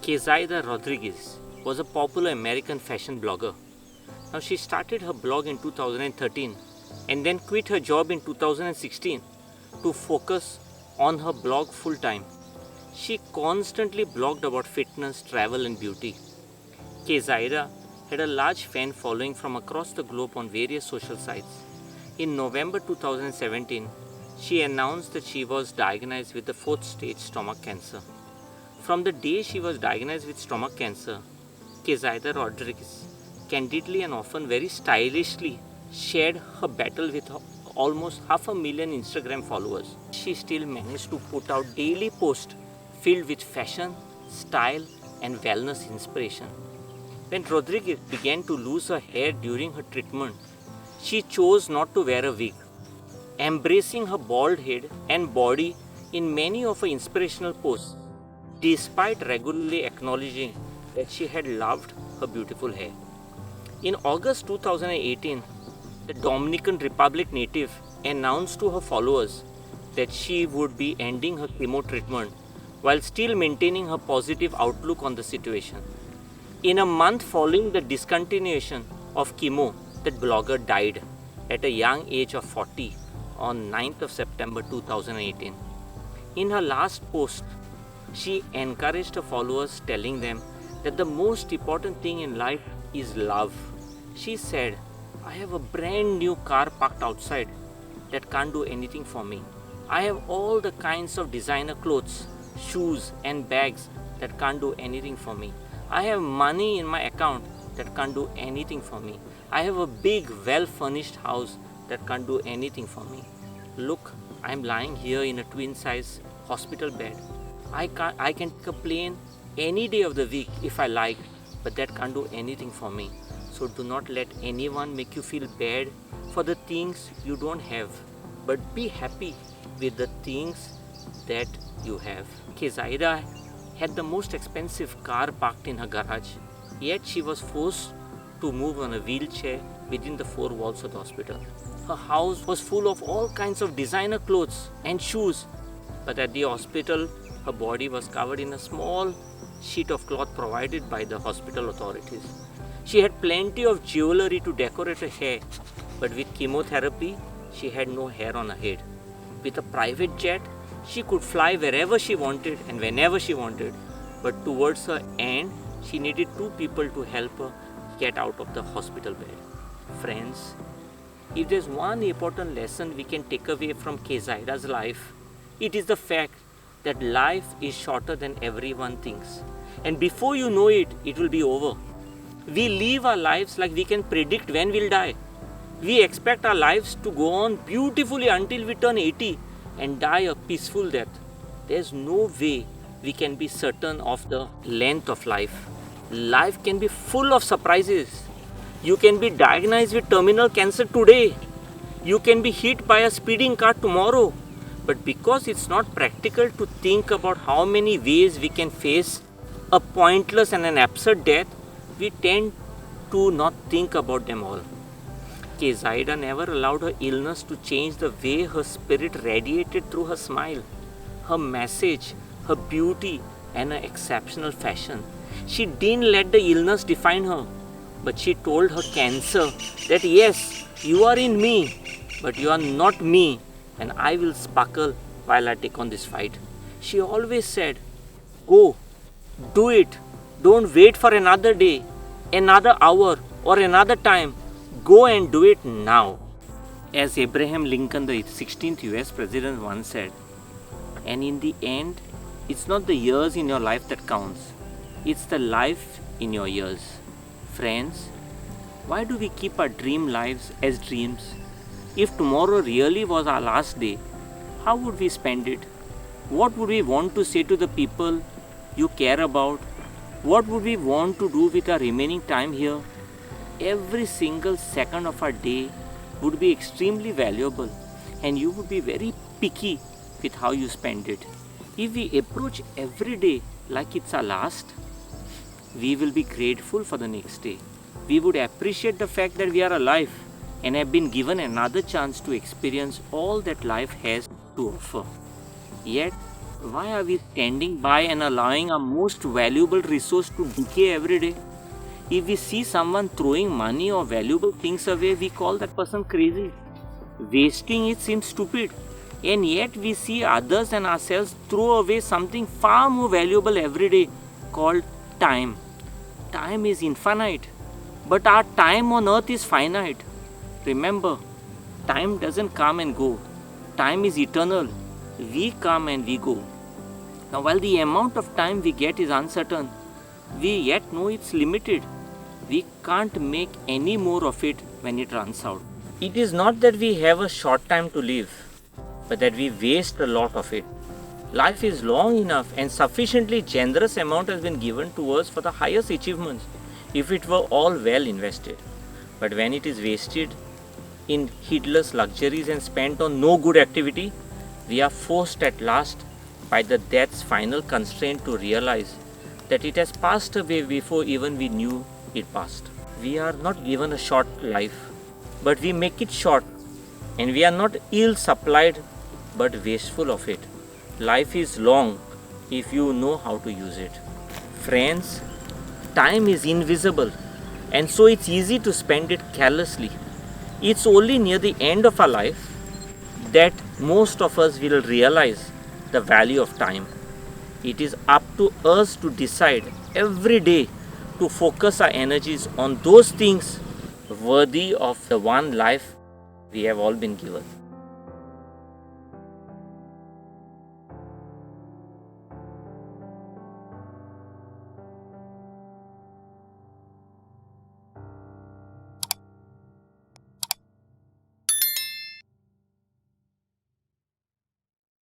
Kezaida Rodriguez was a popular American fashion blogger. Now she started her blog in 2013 and then quit her job in 2016 to focus on her blog full time. She constantly blogged about fitness, travel and beauty. Kezaida had a large fan following from across the globe on various social sites. In November 2017, she announced that she was diagnosed with the 4th stage stomach cancer. From the day she was diagnosed with stomach cancer, Kezaida Rodriguez candidly and often very stylishly shared her battle with almost 500,000 Instagram followers. She still managed to put out daily posts filled with fashion, style and wellness inspiration. When Rodriguez began to lose her hair during her treatment, she chose not to wear a wig, embracing her bald head and body in many of her inspirational posts, despite regularly acknowledging that she had loved her beautiful hair. In August 2018, the Dominican Republic native announced to her followers that she would be ending her chemo treatment while still maintaining her positive outlook on the situation. In a month following the discontinuation of chemo, that blogger died at a young age of 40 on 9th of September 2018. In her last post, she encouraged her followers, telling them that the most important thing in life is love. She said, "I have a brand new car parked outside that can't do anything for me. I have all the kinds of designer clothes, shoes and bags that can't do anything for me. I have money in my account that can't do anything for me. I have a big, well-furnished house that can't do anything for me. Look, I'm lying here in a twin-size hospital bed. I can take a plane any day of the week if I like, but that can't do anything for me. So do not let anyone make you feel bad for the things you don't have, but be happy with the things that you have." Kezaida had the most expensive car parked in her garage, yet she was forced to move on a wheelchair within the 4 walls of the hospital. Her house was full of all kinds of designer clothes and shoes, but at the hospital, her body was covered in a small sheet of cloth provided by the hospital authorities. She had plenty of jewelry to decorate her hair, but with chemotherapy, she had no hair on her head. With a private jet, she could fly wherever she wanted and whenever she wanted, but towards her end, she needed 2 people to help her get out of the hospital bed. Friends, if there's one important lesson we can take away from Kezaida's life, it is the fact that life is shorter than everyone thinks. And before you know it, it will be over. We live our lives like we can predict when we'll die. We expect our lives to go on beautifully until we turn 80 and die a peaceful death. There's no way we can be certain of the length of life. Life can be full of surprises. You can be diagnosed with terminal cancer today. You can be hit by a speeding car tomorrow. But because it's not practical to think about how many ways we can face a pointless and an absurd death, we tend to not think about them all. Kezaida never allowed her illness to change the way her spirit radiated through her smile, her message, her beauty, and her exceptional fashion. She didn't let the illness define her, but she told her cancer that yes, you are in me, but you are not me, and I will sparkle while I take on this fight. She always said, "Go, do it. Don't wait for another day, another hour, or another time. Go and do it now." As Abraham Lincoln, the 16th US President, once said, "And in the end, it's not the years in your life that counts. It's the life in your years." Friends, why do we keep our dream lives as dreams? If tomorrow really was our last day, how would we spend it? What would we want to say to the people you care about? What would we want to do with our remaining time here? Every single second of our day would be extremely valuable, and you would be very picky with how you spend it. If we approach every day like it's our last, we will be grateful for the next day. We would appreciate the fact that we are alive and have been given another chance to experience all that life has to offer. Yet, Why are we standing by and allowing our most valuable resource to decay every day? If we see someone throwing money or valuable things away, we call that person crazy. Wasting it seems stupid. And yet we see others and ourselves throw away something far more valuable every day called time. Time is infinite, but our time on earth is finite. Remember, time doesn't come and go. Time is eternal. We come and we go. Now, while the amount of time we get is uncertain, we yet know it's limited. We can't make any more of it when it runs out. It is not that we have a short time to live, but that we waste a lot of it. Life is long enough and sufficiently generous amount has been given to us for the highest achievements if it were all well invested. But when it is wasted in heedless luxuries and spent on no good activity, we are forced at last by the death's final constraint to realize that it has passed away before even we knew it passed. We are not given a short life, but we make it short, and we are not ill supplied but wasteful of it. Life is long if you know how to use it. Friends, time is invisible, and so it's easy to spend it carelessly. It's only near the end of our life that most of us will realize the value of time. It is up to us to decide every day to focus our energies on those things worthy of the one life we have all been given.